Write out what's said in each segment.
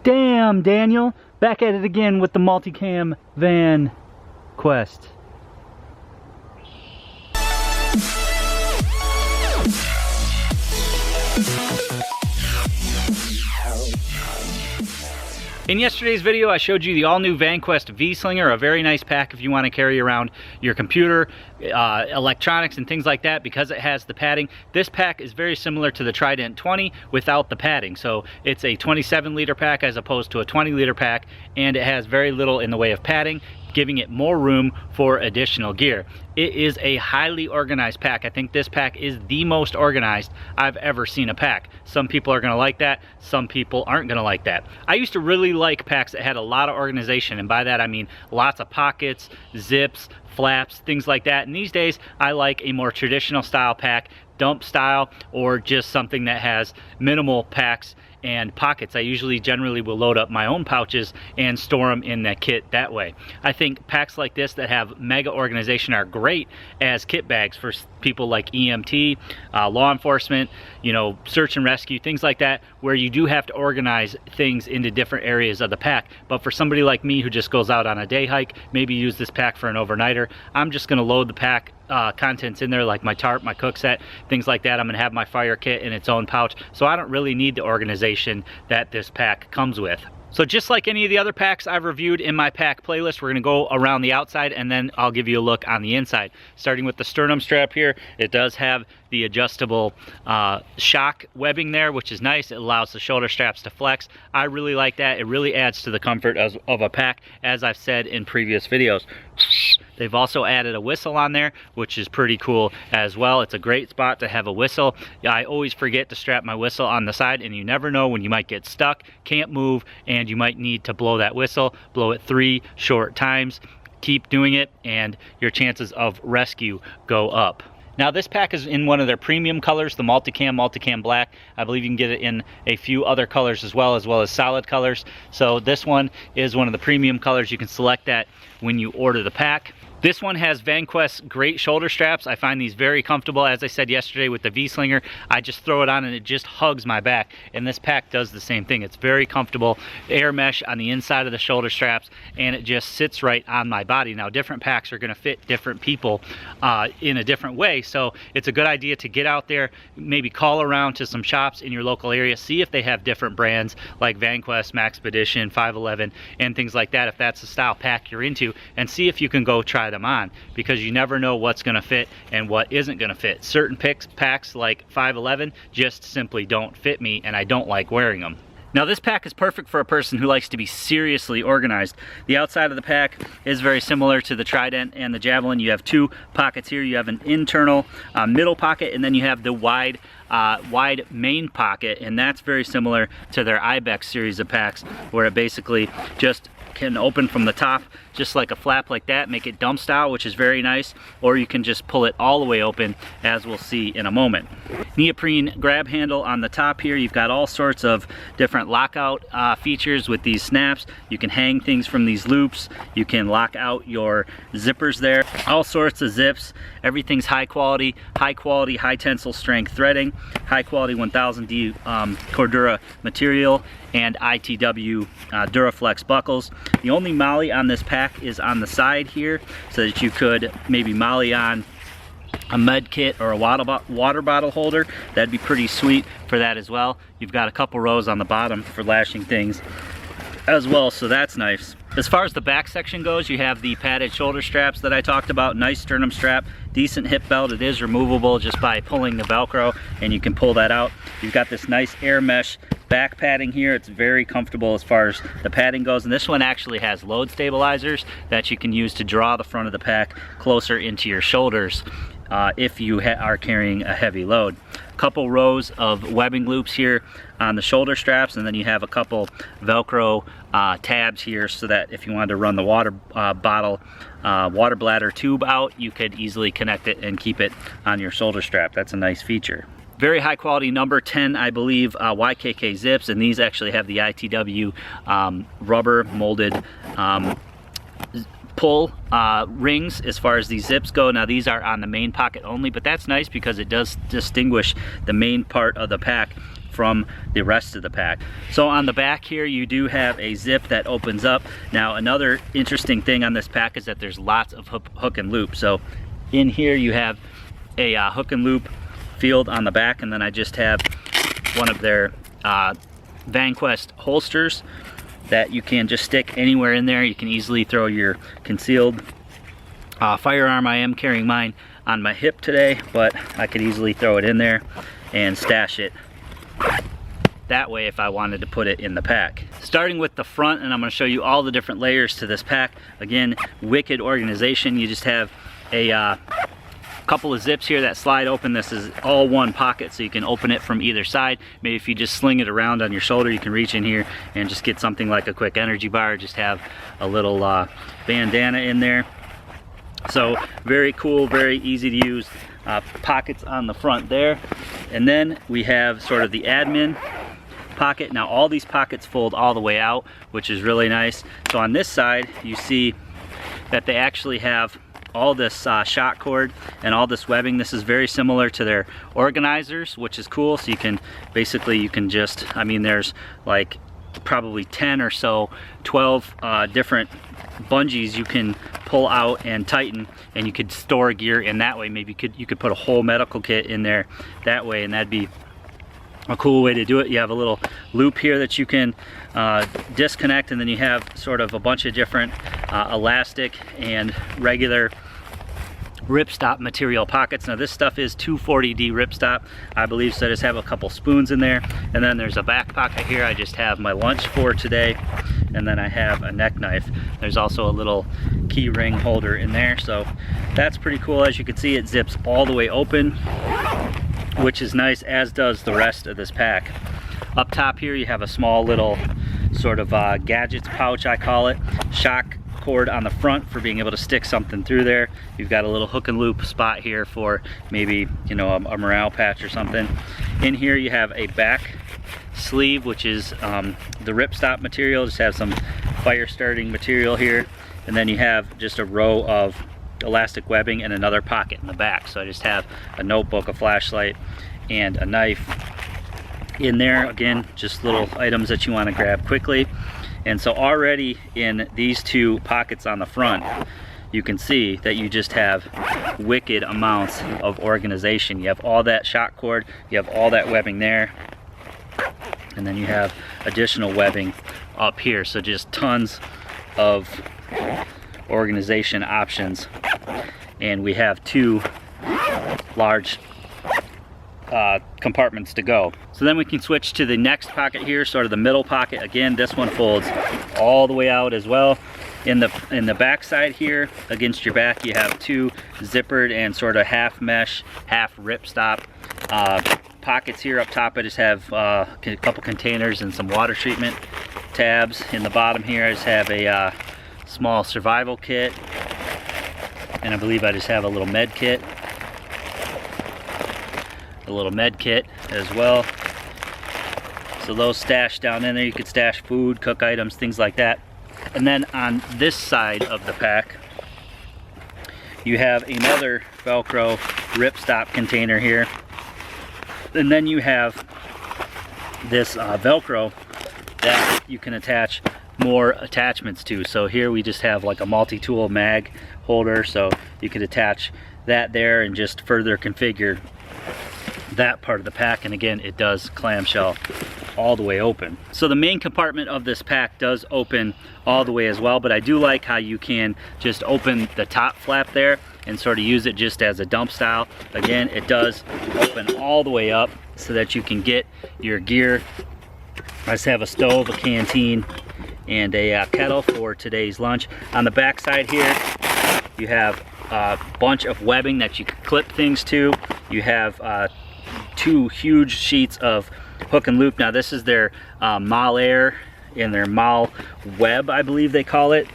Damn, Daniel, back at it again with the multicam Vanquest. In yesterday's video, I showed you the all-new Vanquest V-Slinger, a very nice pack if you want to carry around your computer, electronics, and things like that because it has the padding. This pack is very similar to the Trident 20 without the padding. So it's a 27-liter pack as opposed to a 20-liter pack, and it has very little in the way of padding, giving it more room for additional gear. It is a highly organized pack. I think this pack is the most organized I've ever seen a pack. Some people are gonna like that, some people aren't gonna like that. I used to really like packs that had a lot of organization, and by that I mean lots of pockets, zips, flaps, things like that. And these days I like a more traditional style pack, dump style, or just something that has minimal packs and pockets. I generally will load up my own pouches and store them in that kit that way. I think packs like this that have mega organization are great as kit bags for people like EMT, law enforcement, you know, search and rescue, things like that, where you do have to organize things into different areas of the pack. But for somebody like me who just goes out on a day hike, maybe use this pack for an overnighter, I'm just gonna load the pack contents in there, like my tarp, my cook set, things like that. I'm gonna have my fire kit in its own pouch, so I don't really need the organization that this pack comes with. So just like any of the other packs I've reviewed in my pack playlist, we're gonna go around the outside and then I'll give you a look on the inside. Starting with the sternum strap here, it does have the adjustable shock webbing there, which is nice. It allows the shoulder straps to flex. I really like that. It really adds to the comfort of a pack, as I've said in previous videos. They've also added a whistle on there, which is pretty cool as well. It's a great spot to have a whistle. I always forget to strap my whistle on the side, and you never know when you might get stuck, can't move, and you might need to blow that whistle. Blow it 3 short times. Keep doing it, and your chances of rescue go up. Now this pack is in one of their premium colors, the multicam black. I believe you can get it in a few other colors as well as solid colors. So this one is one of the premium colors. You can select that when you order the pack. This one has Vanquest great shoulder straps. I find these very comfortable. As I said yesterday with the V-Slinger, I just throw it on and it just hugs my back. And this pack does the same thing. It's very comfortable. Air mesh on the inside of the shoulder straps, and it just sits right on my body. Now different packs are gonna fit different people in a different way. So it's a good idea to get out there, maybe call around to some shops in your local area, see if they have different brands like Vanquest, Maxpedition, 511, and things like that, if that's the style pack you're into, and see if you can go try them on, because you never know what's going to fit and what isn't going to fit. Certain packs like 511 just simply don't fit me, and I don't like wearing them. Now this pack is perfect for a person who likes to be seriously organized. The outside of the pack is very similar to the Trident and the Javelin. You have 2 pockets here. You have an internal middle pocket, and then you have the wide main pocket, and that's very similar to their Ibex series of packs, where it basically just can open from the top just like a flap like that, make it dump style, which is very nice, or you can just pull it all the way open, as we'll see in a moment. Neoprene grab handle on the top here. You've got all sorts of different lockout features with these snaps. You can hang things from these loops. You can lock out your zippers there. All sorts of zips. Everything's high quality, high tensile strength threading, high quality 1000D Cordura material, and ITW Duraflex buckles. The only molly on this pack is on the side here, so that you could maybe molly on a med kit or a water bottle holder. That'd be pretty sweet for that as well. You've got a couple rows on the bottom for lashing things as well, so that's nice. As far as the back section goes, you have the padded shoulder straps that I talked about. Nice sternum strap, decent hip belt. It is removable just by pulling the Velcro, and you can pull that out. You've got this nice air mesh back padding here. It's very comfortable as far as the padding goes, and this one actually has load stabilizers that you can use to draw the front of the pack closer into your shoulders if you are carrying a heavy load. Couple rows of webbing loops here on the shoulder straps, and then you have a couple Velcro tabs here, so that if you wanted to run the water water bladder tube out, you could easily connect it and keep it on your shoulder strap. That's a nice feature. Very high quality number 10, I believe, YKK zips, and these actually have the ITW rubber molded pull rings as far as these zips go. Now these are on the main pocket only, but that's nice because it does distinguish the main part of the pack from the rest of the pack. So on the back here, you do have a zip that opens up. Now another interesting thing on this pack is that there's lots of hook and loop. So in here you have a hook and loop field on the back, and then I just have one of their Vanquest holsters that you can just stick anywhere in there. You can easily throw your concealed firearm. I am carrying mine on my hip today, but I could easily throw it in there and stash it that way if I wanted to put it in the pack. Starting with the front, and I'm going to show you all the different layers to this pack. Again, wicked organization. You just have a couple of zips here that slide open. This is all one pocket, so you can open it from either side. Maybe if you just sling it around on your shoulder, you can reach in here and just get something like a quick energy bar. Just have a little bandana in there. So very cool, very easy to use. Pockets on the front there. And then we have sort of the admin pocket. Now all these pockets fold all the way out, which is really nice. So on this side, you see that they actually have all this shot cord and all this webbing. This is very similar to their organizers, which is cool. So you can basically, you can just, I mean, there's like probably 10 or so, 12 different bungees you can pull out and tighten, and you could store gear in that way. Maybe you could put a whole medical kit in there that way, and that'd be a cool way to do it. You have a little loop here that you can disconnect, and then you have sort of a bunch of different elastic and regular ripstop material pockets. Now this stuff is 240D ripstop, I believe, so I just have a couple spoons in there. And then there's a back pocket here. I just have my lunch for today, and then I have a neck knife. There's also a little key ring holder in there, so that's pretty cool. As you can see, it zips all the way open, which is nice, as does the rest of this pack. Up top here you have a small little sort of gadgets pouch, I call it. Shock cord on the front for being able to stick something through there. You've got a little hook and loop spot here for maybe, you know, a morale patch or something. In here you have a back sleeve, which is the ripstop material. Just have some fire starting material here, and then you have just a row of elastic webbing and another pocket in the back. So I just have a notebook, a flashlight, and a knife in there. Again, just little items that you want to grab quickly. And so already in these two pockets on the front, you can see that you just have wicked amounts of organization. You have all that shot cord, you have all that webbing there, and then you have additional webbing up here. So just tons of organization options. And we have two large compartments to go. So then we can switch to the next pocket here, sort of the middle pocket. Again, this one folds all the way out as well. In the back side here, against your back, you have two zippered and sort of half mesh, half ripstop pockets here. Up top, I just have a couple containers and some water treatment tabs. In the bottom here, I just have a small survival kit, and I believe I just have a little med kit. A little med kit as well. So those stashed down in there. You could stash food, cook items, things like that. And then on this side of the pack, you have another Velcro ripstop container here. And then you have this Velcro that you can attach more attachments to. So here we just have like a multi-tool mag holder, so you could attach that there and just further configure that part of the pack. And again, it does clamshell all the way open. So the main compartment of this pack does open all the way as well, but I do like how you can just open the top flap there and sort of use it just as a dump style. Again, it does open all the way up so that you can get your gear. I just have a stove, a canteen, and a kettle for today's lunch. On the back side here, you have a bunch of webbing that you can clip things to. You have two huge sheets of hook and loop. Now this is their Mal Air and their Mal Web, I believe they call it.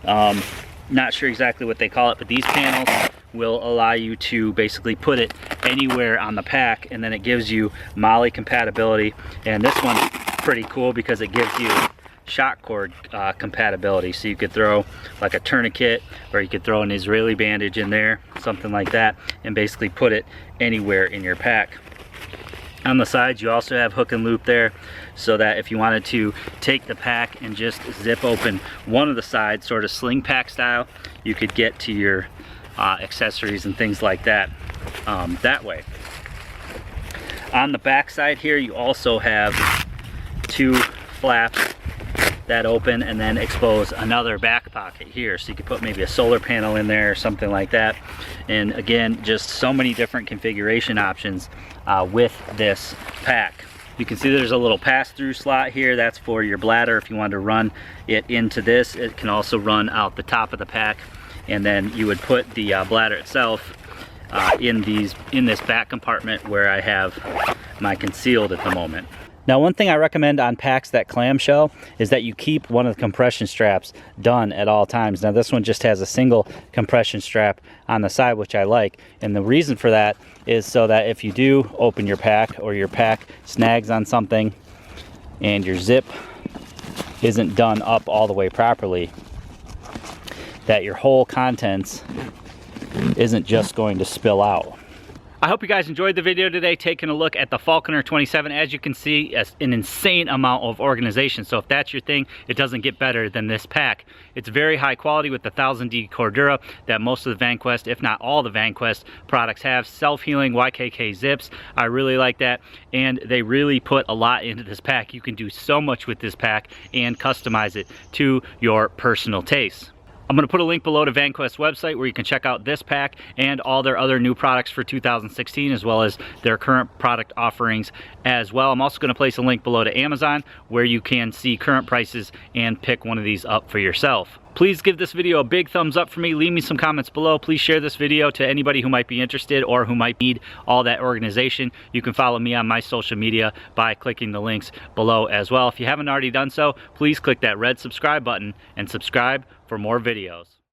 Not sure exactly what they call it, but these panels will allow you to basically put it anywhere on the pack, and then it gives you MOLLE compatibility. And this one's pretty cool because it gives you shock cord compatibility. So you could throw like a tourniquet, or you could throw an Israeli bandage in there, something like that, and basically put it anywhere in your pack. On the sides you also have hook and loop there, so that if you wanted to take the pack and just zip open one of the sides, sort of sling pack style, you could get to your accessories and things like that that way. On the back side here you also have two flaps that open and then expose another back pocket here, so you could put maybe a solar panel in there or something like that. And again, just so many different configuration options with this pack. You can see there's a little pass-through slot here. That's for your bladder if you want to run it into this. It can also run out the top of the pack, and then you would put the bladder itself in this back compartment where I have my concealed at the moment. Now, one thing I recommend on packs that clamshell is that you keep one of the compression straps done at all times. Now, this one just has a single compression strap on the side, which I like. And the reason for that is so that if you do open your pack, or your pack snags on something and your zip isn't done up all the way properly, that your whole contents isn't just going to spill out. I hope you guys enjoyed the video today, taking a look at the Falconer-27. As you can see, an insane amount of organization. So if that's your thing, it doesn't get better than this pack. It's very high quality with the 1000D Cordura that most of the Vanquest, if not all the Vanquest products have. Self-healing YKK zips. I really like that. And they really put a lot into this pack. You can do so much with this pack and customize it to your personal taste. I'm going to put a link below to Vanquest's website where you can check out this pack and all their other new products for 2016, as well as their current product offerings as well. I'm also going to place a link below to Amazon where you can see current prices and pick one of these up for yourself. Please give this video a big thumbs up for me. Leave me some comments below. Please share this video to anybody who might be interested or who might need all that organization. You can follow me on my social media by clicking the links below as well. If you haven't already done so, please click that red subscribe button and subscribe for more videos.